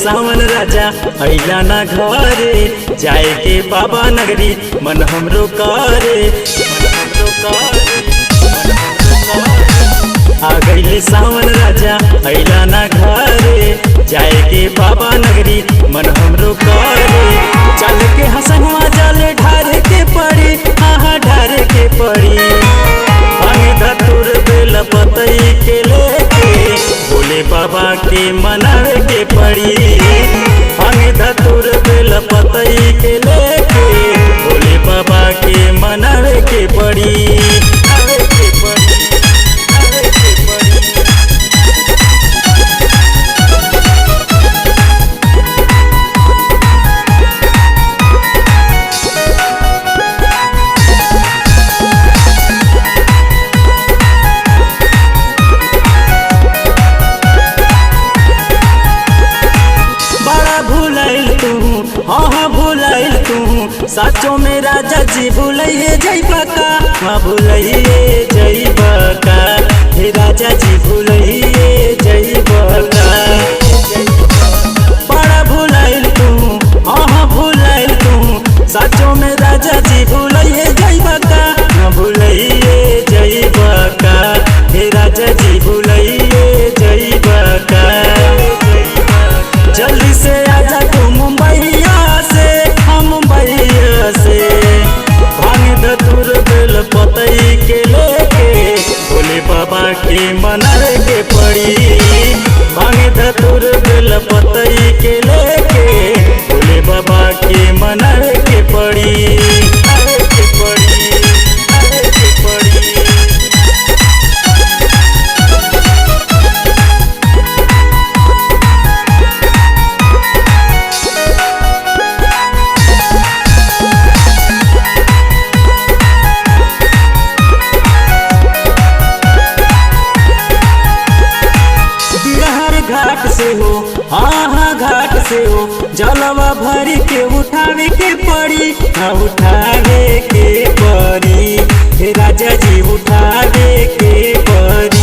सावन राजा अइला ना घरे, जाए के बाबा नगरी मन हमरो करे। आ गइले सावन राजा अइला ना घरे, जाए के बाबा नगरी मन हमरो करे। चल के हसनवा जाले ढारे के पड़ी, आहा ढारे के पड़ी। भांगे धतुर बेल पतई के लेके भोले बाबा के मनावे के पड़ी। भांगे धतुर बेल पतई के लेके भोले बाबा के मनावे के पड़ी। हाँ भुलाइल तू साचो में राजा जी भुलाइए जइबा का। हाँ भुलाइए जइबा का, हे राजा जी भुलाइए जइबा का। बड़ा भुलाइल तू, हाँ भुलाइल तू साचो में राजा जी भुलाइए जइबा का। हाँ भुलाइए जइबा का, हे राजा जी भुलाइए जइबा का। जल्दी से आजा तू मुंबईया से, हम मुंबईया से। भांगे धतुर बेल पतई के लेके भोले बाबा के मनावे के पड़ी। भांगे धतुर बेल पतई के लेके भोले बाबा के मनावे के पड़ी। घाट से हो, हाँ घाट से हो, जलवा भरी के उठावे के पड़ी। हाँ उठावे के पड़ी, हे राजा जी उठावे के पड़ी।